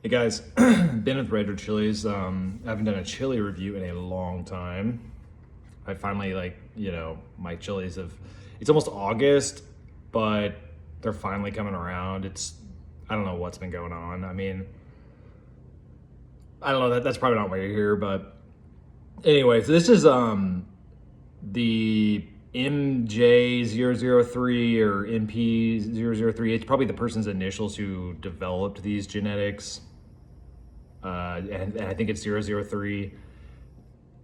Hey guys, been with Red Chilies. I haven't done a chili review in a long time. I finally my chilies have. It's almost August, but they're finally coming around. I don't know what's been going on. I mean, I don't know that's probably not why you're here, but anyway, so this is the MJ003 or MP003. It's probably the person's initials who developed these genetics. And I think it's 003.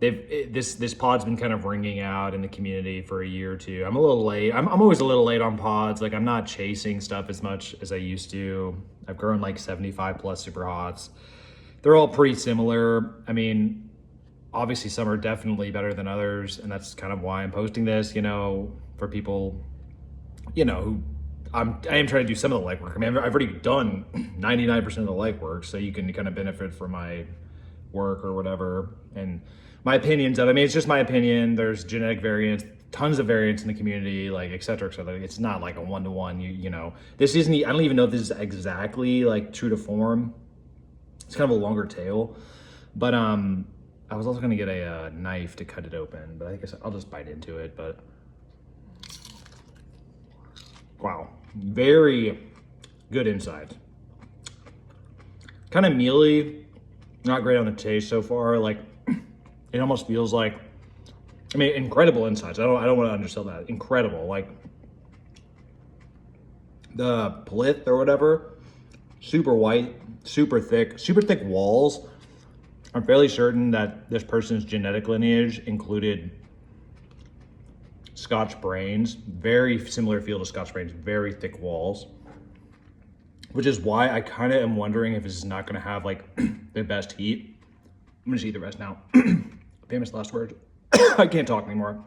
This pod's been kind of ringing out in the community for a year or two. I'm a little late. I'm always a little late on pods. Like, I'm not chasing stuff as much as I used to. I've grown like 75 plus super hots. They're all pretty similar. I mean, obviously some are definitely better than others, and that's kind of why I'm posting this, for people, who I am trying to do some of the legwork. I mean, I've already done 99% of the legwork, so you can kind of benefit from my work or whatever. And my opinions of it, I mean, it's just my opinion. There's genetic variants, tons of variants in the community, like et cetera, et cetera. It's not like a one-to-one, this isn't, I don't even know if this is exactly like true to form. It's kind of a longer tail, but I was also gonna get a knife to cut it open, but I guess I'll just bite into it. But wow, very good inside. Kind of mealy, not great on the taste so far. Like, it almost feels like, I mean, incredible insides. I don't want to undersell that. Incredible, like the pith or whatever, super white, super thick walls. I'm fairly certain that this person's genetic lineage included Scotch brains, very similar feel to Scotch brains, very thick walls, which is why I kind of am wondering if this is not going to have like the best heat. I'm going to just eat the rest now. Famous last word. I can't talk anymore.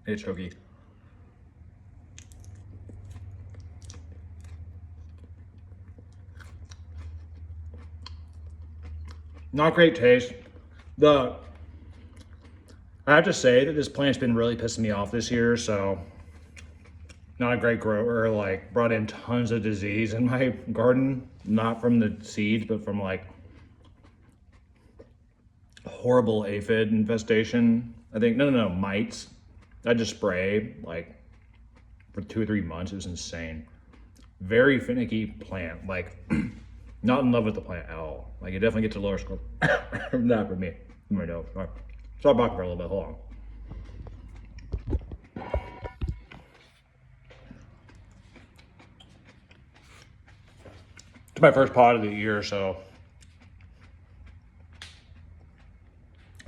It's choky. Not great taste. I have to say that this plant's been really pissing me off this year, so not a great grower. Like, brought in tons of disease in my garden, not from the seeds, but from like horrible aphid infestation. I think, no, mites. I just spray like for 2 or 3 months. It was insane. Very finicky plant, like not in love with the plant at all. Like, it definitely gets a lower score. Not for me. I know. Stop talking for a little bit. Hold on. It's my first pod of the year, so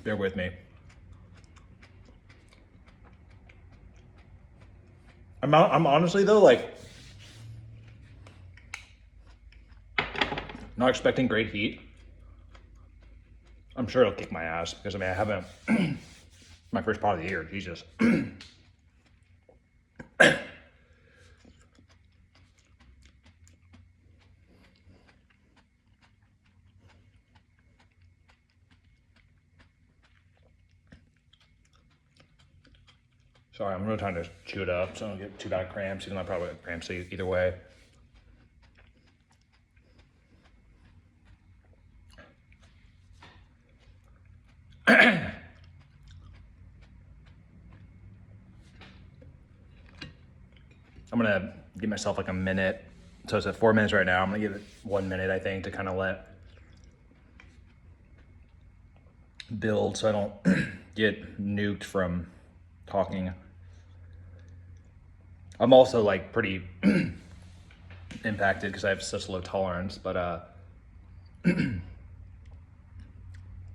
bear with me. I'm honestly though, like, not expecting great heat. I'm sure it'll kick my ass because I mean, I haven't, my first pod of the year, Jesus. Sorry, I'm really trying to chew it up so I don't get too bad cramps, even though I probably have cramps either way. I'm gonna give myself like a minute. So it's at 4 minutes right now. I'm gonna give it 1 minute, I think, to kind of let build so I don't get nuked from talking. I'm also like pretty impacted because I have such low tolerance, but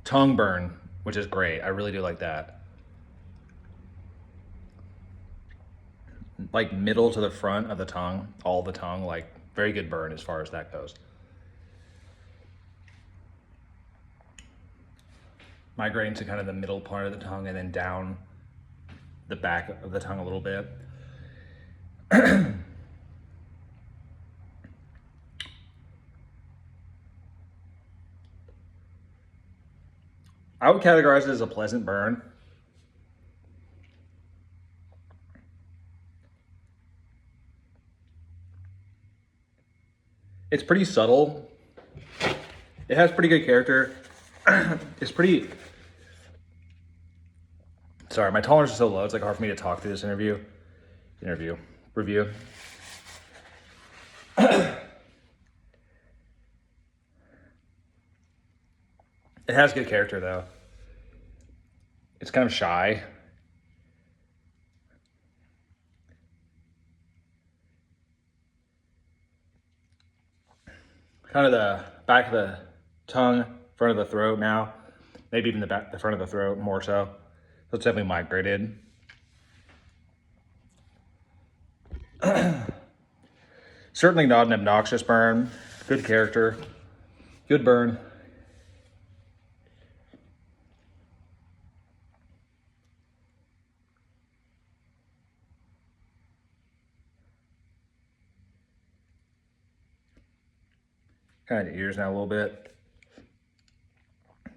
tongue burn, which is great. I really do like that. Like middle to the front of the tongue, all the tongue, like very good burn as far as that goes. Migrating to kind of the middle part of the tongue and then down the back of the tongue a little bit. I would categorize it as a pleasant burn. It's pretty subtle. It has pretty good character. It's pretty... Sorry, my tolerance is so low, it's like hard for me to talk through this review. It has good character though. It's kind of shy. Kind of the back of the tongue, front of the throat now. Maybe even the front of the throat more so. So it's definitely migrated. Certainly not an obnoxious burn. Good character. Good burn. Kind of ears now a little bit.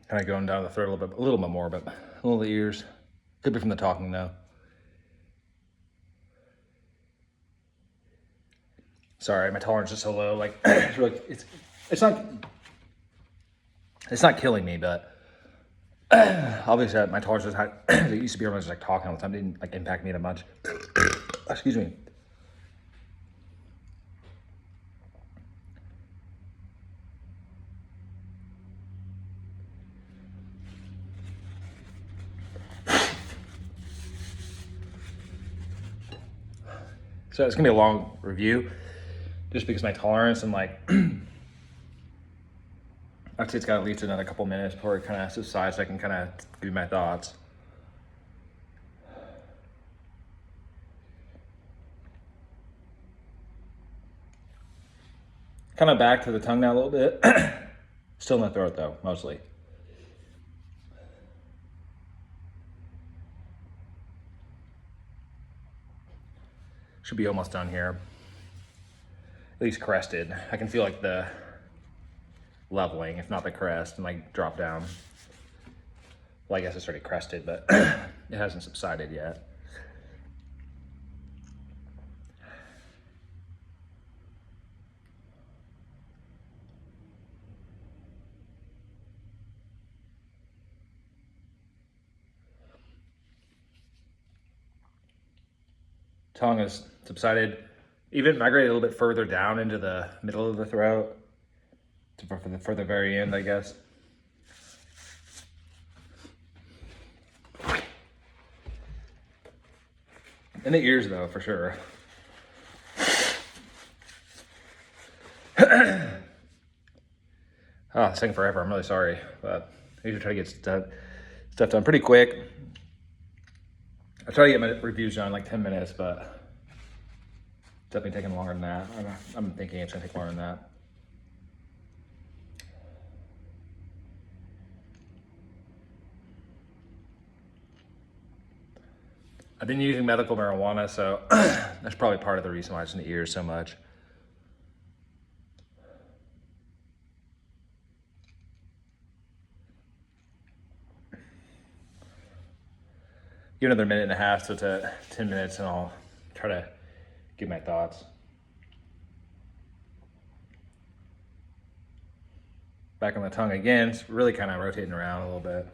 Kind of going down the throat a little bit more, but a little ears. Could be from the talking though. Sorry, my tolerance is so low. Like it's not killing me, but obviously my tolerance is high. It used to be when I was like talking all the time. It didn't like impact me that much. Excuse me. So it's gonna be a long review, just because my tolerance and like, I'd say it's got at least another couple minutes before it kind of subsides, so I can kind of give you my thoughts. Kind of back to the tongue now a little bit. Still in the throat though, mostly. Should be almost done here. At least crested. I can feel like the leveling, if not the crest, and like drop down. Well, I guess it's already crested, but it hasn't subsided yet. Tongue has subsided, even migrated a little bit further down into the middle of the throat, for the very end, I guess. In the ears, though, for sure. Oh, it's taking forever. I'm really sorry, but I usually try to get stuff done pretty quick. I try to get my reviews done in like 10 minutes, but it's definitely taking longer than that. I'm thinking it's gonna take longer than that. I've been using medical marijuana, so that's probably part of the reason why it's in the ears so much. Give another minute and a half, so it's at 10 minutes, and I'll try to give my thoughts. Back on the tongue again, it's really kind of rotating around a little bit.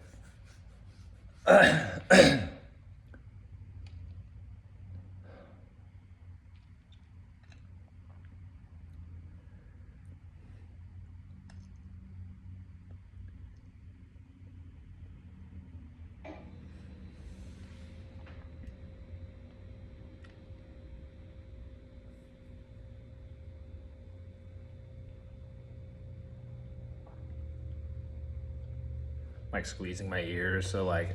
Like squeezing my ears, so like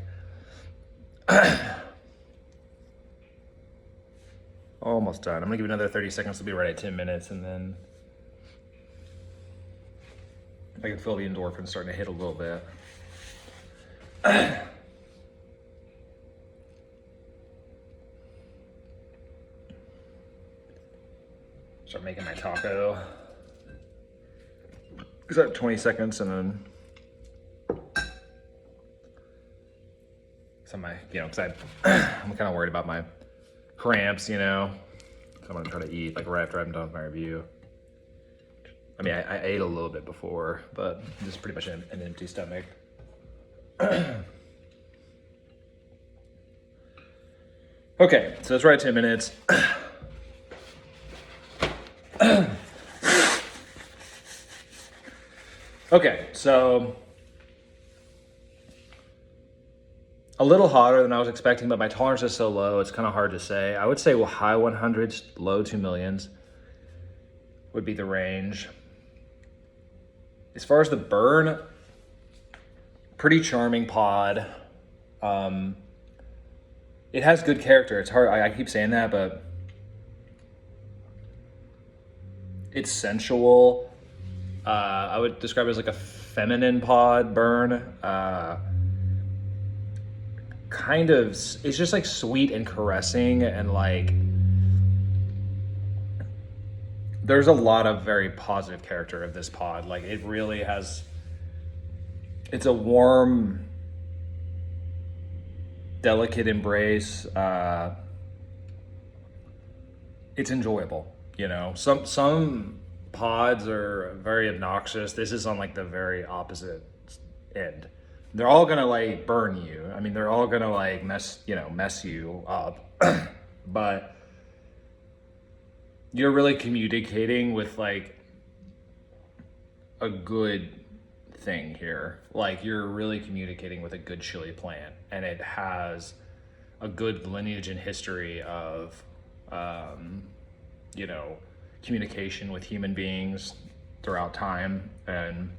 almost done. I'm gonna give it another 30 seconds to be right at 10 minutes, and then I can feel the endorphins starting to hit a little bit. Start making my taco. Is that 20 seconds, and then some of my, because I'm kind of worried about my cramps, so I'm gonna try to eat like right after I'm done with my review. I mean, I ate a little bit before, but just pretty much an empty stomach. Okay, so it's right at 10 minutes. Okay, so a little hotter than I was expecting, but my tolerance is so low, it's kind of hard to say. I would say high 100s, low 2 millions would be the range. As far as the burn, pretty charming pod. It has good character. It's hard. I keep saying that, but it's sensual. I would describe it as like a feminine pod burn. Kind of, it's just like sweet and caressing, and like there's a lot of very positive character of this pod. Like it really has, it's a warm, delicate embrace. It's enjoyable, you know. Some pods are very obnoxious. This is on like the very opposite end. They're all gonna like burn you. I mean, they're all gonna like mess you up. But you're really communicating with like a good thing here. Like you're really communicating with a good chili plant, and it has a good lineage and history of communication with human beings throughout time. And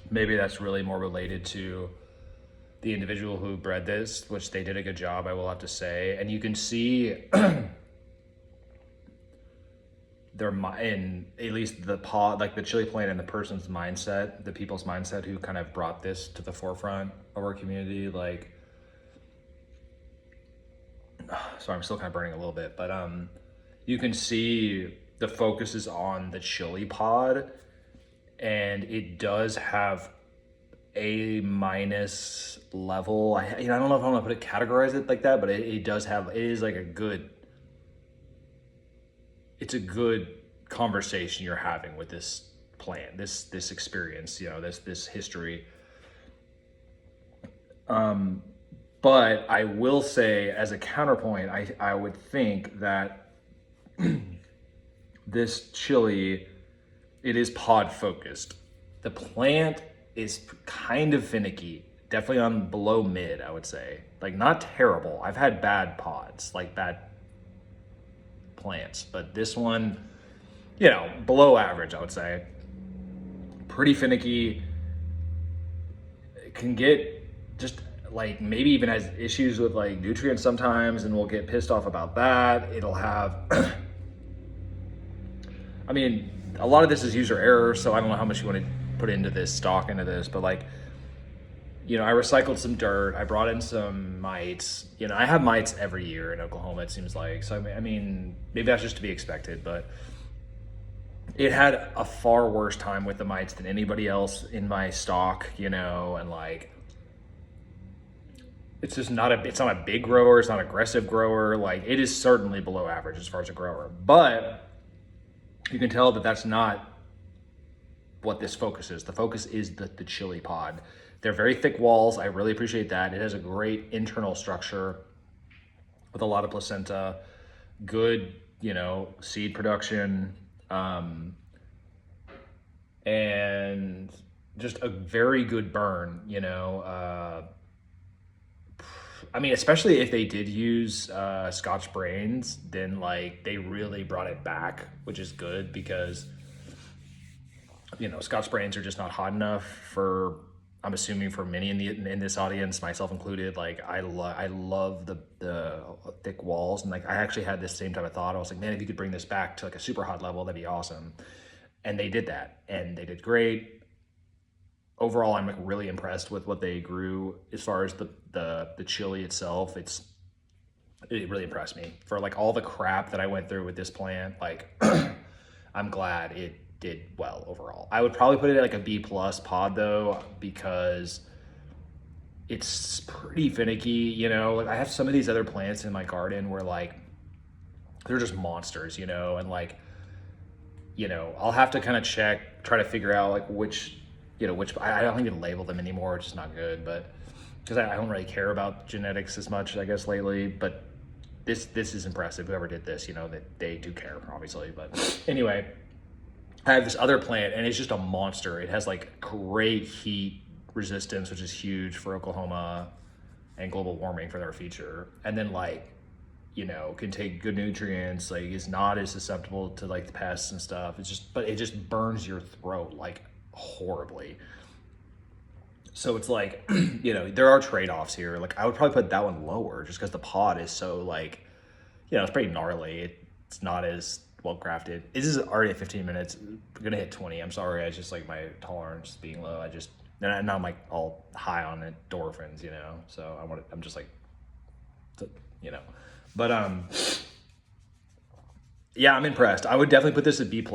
maybe that's really more related to the individual who bred this, which they did a good job, I will have to say. And you can see their in at least the pod, like the chili plant and the person's mindset, the people's mindset who kind of brought this to the forefront of our community. Like, sorry, I'm still kind of burning a little bit, but you can see the focus is on the chili pod, and it does have A- level. I don't know if I'm gonna categorize it like that, but it does have, it is like it's a good conversation you're having with this plant, this experience, this history. But I will say, as a counterpoint, I would think that this chili, it is pod focused. The plant is kind of finicky, definitely on below mid, I would say. Like not terrible. I've had bad pods, like bad plants, but this one, below average, I would say. Pretty finicky. It can get just like maybe even has issues with like nutrients sometimes, and we'll get pissed off about that. It'll have I mean, a lot of this is user error, so I don't know how much you want to put into this, stock into this, but like, I recycled some dirt. I brought in some mites. I have mites every year in Oklahoma, it seems like. So, I mean, maybe that's just to be expected, but it had a far worse time with the mites than anybody else in my stock, and like, it's just it's not a big grower. It's not an aggressive grower. Like, it is certainly below average as far as a grower, but you can tell that that's not what this focus is. The focus is the chili pod. They're very thick walls. I really appreciate that. It has a great internal structure with a lot of placenta, good, seed production, and just a very good burn, I mean, especially if they did use Scotch Brains, then like they really brought it back, which is good because, Scotch Brains are just not hot enough for, I'm assuming for many in this audience, myself included. Like I love the thick walls, and like I actually had this same type of thought. I was like, man, if you could bring this back to like a super hot level, that'd be awesome. And they did that, and they did great. Overall, I'm like really impressed with what they grew as far as the chili itself. It really impressed me for like all the crap that I went through with this plant. Like I'm glad it did well overall. I would probably put it at like a B+ pod though, because it's pretty finicky, like I have some of these other plants in my garden where like they're just monsters, and like I'll have to kind of try to figure out like which I don't even label them anymore. It's just not good, but because I don't really care about genetics as much, I guess, lately. But this is impressive. Whoever did this, that they do care, obviously. But anyway, I have this other plant, and it's just a monster. It has like great heat resistance, which is huge for Oklahoma and global warming for their feature. And then like, can take good nutrients, like is not as susceptible to like the pests and stuff. But it just burns your throat like horribly. So it's like, there are trade-offs here. Like I would probably put that one lower just because the pod is so like, it's pretty gnarly. It's not as well crafted. This is already at 15 minutes. I'm gonna hit 20. I'm sorry. I just like my tolerance being low. Now I'm like all high on endorphins, So I'm just like, but yeah, I'm impressed. I would definitely put this at B+.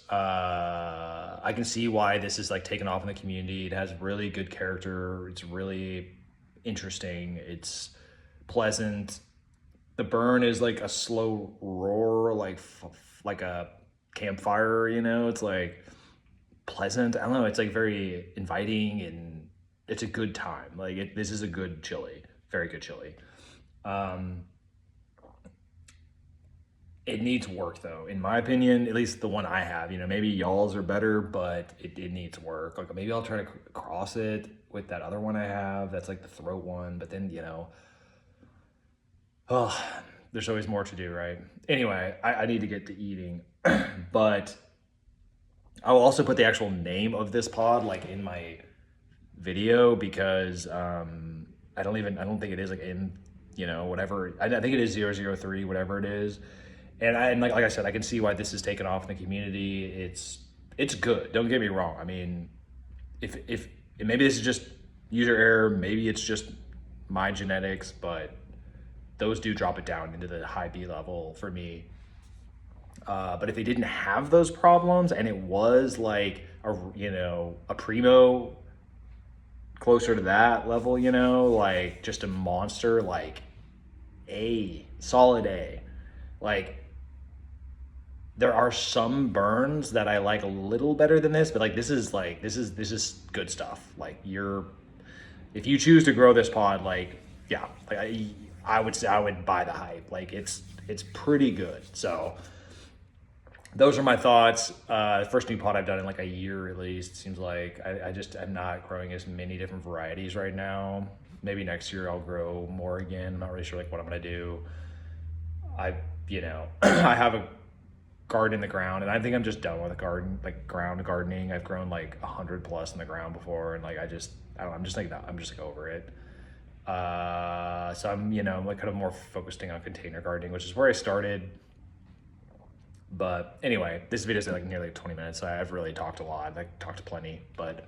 I can see why this is like taken off in the community. It has really good character. It's really interesting. It's pleasant. The burn is like a slow roar, like a campfire, It's like pleasant. I don't know. It's like very inviting, and it's a good time. Like this is a good chili, very good chili. It needs work though, in my opinion, at least the one I have. Maybe y'all's are better, but it needs work. Like maybe I'll try to cross it with that other one I have. That's like the throat one, but then there's always more to do, right? Anyway, I need to get to eating, but I will also put the actual name of this pod like in my video because I don't think it is like in whatever. I think it is 003, whatever it is. And like I said, I can see why this is taken off in the community. It's good. Don't get me wrong. I mean, if maybe this is just user error, maybe it's just my genetics, but those do drop it down into the high B level for me. But if they didn't have those problems and it was like a primo closer to that level, like just a monster, like solid A, like. There are some burns that I like a little better than this, but like this is good stuff. Like if you choose to grow this pod, like yeah, like I would say I would buy the hype. Like it's pretty good. So those are my thoughts. The first new pod I've done in like a year at least. It seems like I'm not growing as many different varieties right now. Maybe next year I'll grow more again. I'm not really sure like what I'm gonna do. I have a garden in the ground, and I think I'm just done with ground gardening. I've grown like 100 plus in the ground before, and like I'm just like over it. So I'm like kind of more focusing on container gardening, which is where I started. But anyway, this video is like nearly 20 minutes, so I've really talked a lot. I talked plenty, but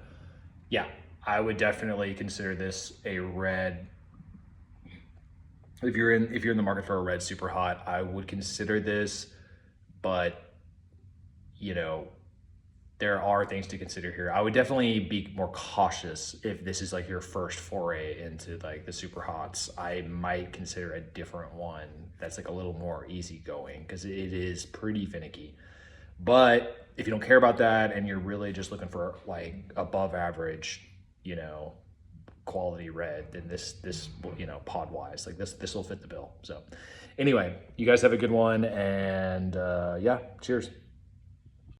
yeah, I would definitely consider this a red. If you're in the market for a red super hot, I would consider this. But there are things to consider here. I would definitely be more cautious if this is like your first foray into like the super hots. I might consider a different one that's like a little more easygoing because it is pretty finicky. But if you don't care about that and you're really just looking for like above average, quality red, then this pod wise, like this will fit the bill. So anyway, you guys have a good one, and yeah, cheers.